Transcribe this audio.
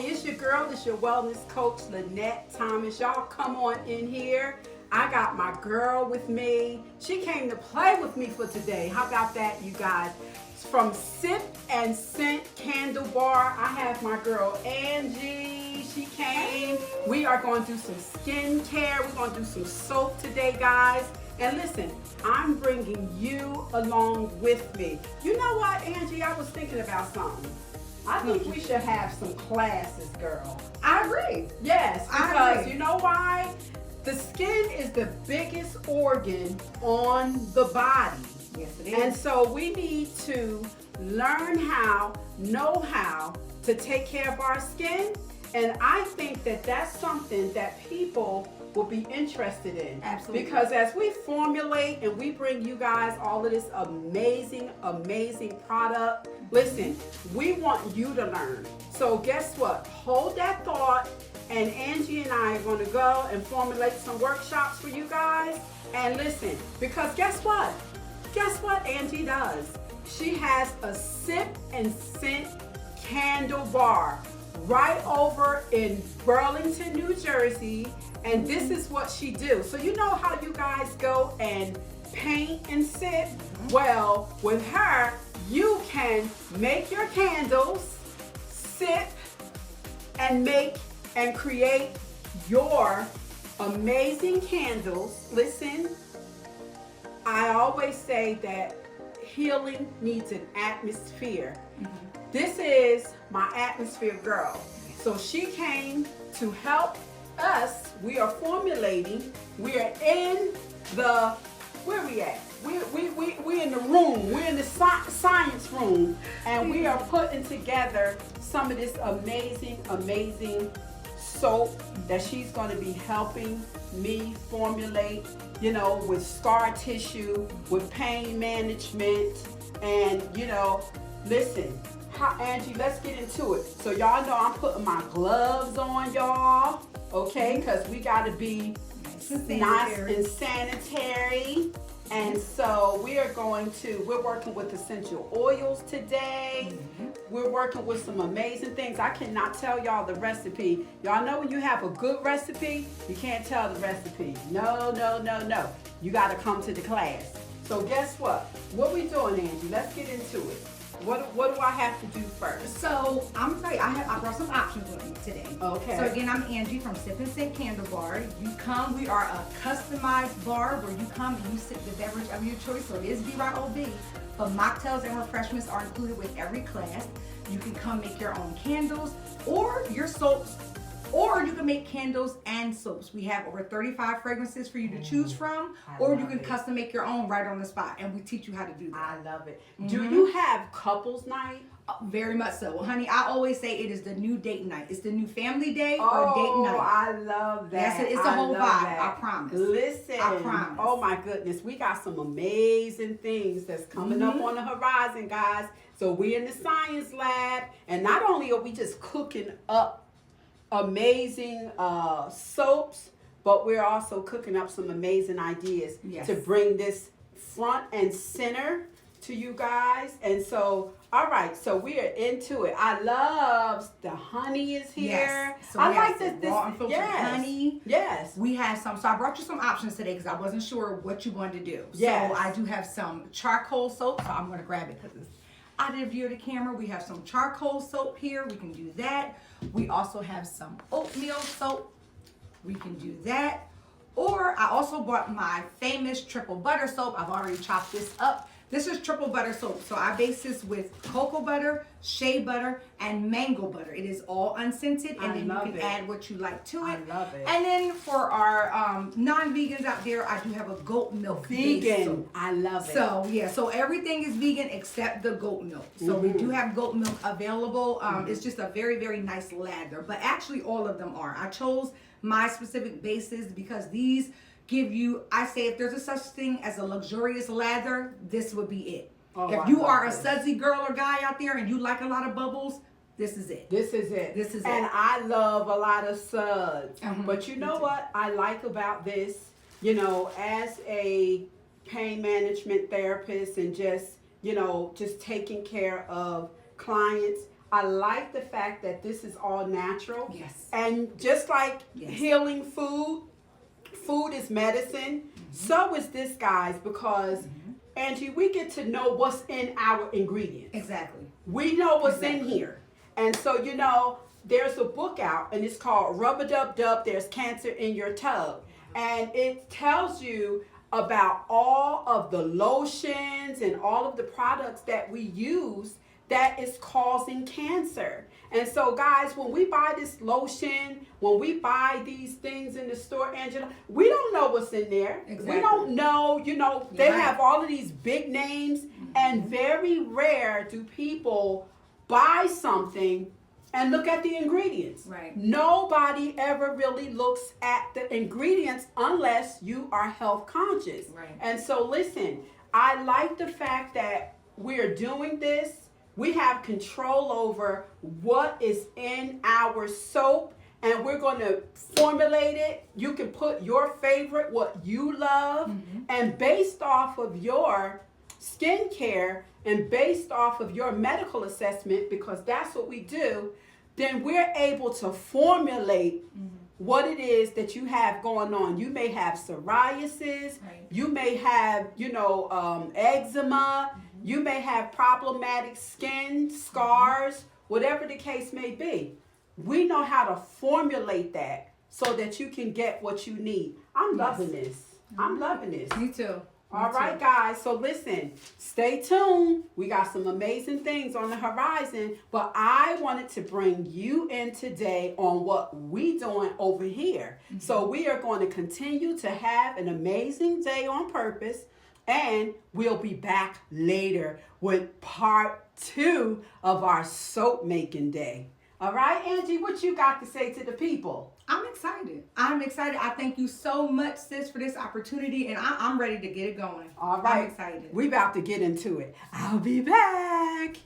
Hey, it's your girl, it's your wellness coach, Lynette Thomas. Y'all come on in here. I got my girl with me. She came to play with me for today. How about that, you guys? From Sip and Scent Candle Bar, I have my girl Anji. She came. We are going to do some skincare. We're going to do some soap today, guys. And listen, I'm bringing you along with me. You know what, Anji? I was thinking about something. I think we should have some classes, girl. I agree. Yes, because you know why? The skin is the biggest organ on the body. Yes, it is. And so we need to learn how, know how to take care of our skin. And I think that that's something that people will be interested in. Absolutely. Because as we formulate and we bring you guys all of this amazing, amazing product, listen, we want you to learn. So guess what? Hold that thought, and Angie and I are going to go and formulate some workshops for you guys. And listen, because guess what? Guess what Angie does? She has a Sip and Scent candle bar right over in Burlington, New Jersey. And this is what she do. So you know how you guys go and paint and sip? Well, with her, you can make your candles, sip, and make and create your amazing candles. Listen, I always say that healing needs an atmosphere. This is my atmosphere girl. So she came to help us. We are formulating. We are in the, where we at? We're in the room. We're in the science room. And we are putting together some of this amazing, amazing soap that she's going to be helping me formulate, you know, with scar tissue, with pain management. And, you know, listen, Angie, let's get into it. So y'all know I'm putting my gloves on, y'all. Okay, because we got to be nice and sanitary. And so we're working with essential oils today. We're working with some amazing things. I cannot tell y'all the recipe. Y'all know when you have a good recipe, you can't tell the recipe. No, no, no, no. You got to come to the class. So guess what? What we doing, Angie? Let's get into it. What do I have to do first? So I'm gonna tell you, I brought some options with me today. Okay. So again, I'm Angie from Sip and Scent Candle Bar. You come, we are a customized bar where you come and you sip the beverage of your choice. So it is BYOB, but mocktails and refreshments are included with every class. You can come make your own candles or your soaps, or you can make candles and soaps. We have over 35 fragrances for you to choose from, or you can custom make your own right on the spot, and we teach you how to do that. I love it. Do you have couples night? Very much so. Well, honey, I always say it is the new date night. It's the new family day or date night. I love that. Yes, it's a whole vibe. I promise. Listen. I promise. Oh my goodness. We got some amazing things that's coming up on the horizon, guys. So we're in the science lab, and not only are we just cooking up amazing soaps, but we're also cooking up some amazing ideas to bring this front and center to you guys. And so, all right, so we are into it. I love the honey is here. Yes. So I like this raw unfiltered honey. Yes. We have some. So I brought you some options today because I wasn't sure what you wanted to do. Yes. So I do have some charcoal soap. So I'm going to grab it because it's out of view of the camera. We have some charcoal soap here. We can do that. We also have some oatmeal soap. We can do that. Or I also bought my famous triple butter soap. I've already chopped this up. This is triple butter soap. So I base this with cocoa butter, shea butter, and mango butter. It is all unscented, and then you can add what you like to it. I love it. And then for our non-vegans out there, I do have a goat milk Vegan. soap. I love it. So yeah, so everything is vegan except the goat milk. So we do have goat milk available. It's just a very, very nice lather, but actually all of them are. I chose my specific bases because these give you, I say if there's a such thing as a luxurious lather, this would be it. If you are a sudsy girl or guy out there and you like a lot of bubbles, this is it. This is it. This is and it. I love a lot of suds. But you know what I like about this? You know, as a pain management therapist and just, you know, just taking care of clients, I like the fact that this is all natural. Yes. And just like Yes. healing food is medicine, so is this, guys, because Angie, we get to know what's in our ingredients. Exactly. We know what's in Exactly. here. And so, you know, there's a book out and it's called Rub-a-Dub-Dub, There's Cancer in Your Tub. And it tells you about all of the lotions and all of the products that we use that is causing cancer. And so, guys, when we buy this lotion, when we buy these things in the store, Angela, we don't know what's in there. Exactly. We don't know, they right. have all of these big names, and very rare do people buy something and look at the ingredients. Right. Nobody ever really looks at the ingredients unless you are health conscious. Right. And so listen, I like the fact that we're doing this. We have control over what is in our soap, and we're going to formulate it. You can put your favorite, what you love, and based off of your skincare and based off of your medical assessment, because that's what we do, then we're able to formulate what it is that you have going on. You may have psoriasis, Right. you may have, eczema, you may have problematic skin, scars, whatever the case may be. We know how to formulate that so that you can get what you need. I'm loving this. I'm loving this. Me too. All right, guys. So listen, stay tuned. We got some amazing things on the horizon, but I wanted to bring you in today on what we doing over here. So we are going to continue to have an amazing day on purpose, and we'll be back later with part 2 of our soap making day. All right, Angie, what you got to say to the people? I'm excited. I'm excited. I thank you so much, sis, for this opportunity, and I'm ready to get it going. All right. I'm excited. We about to get into it. I'll be back.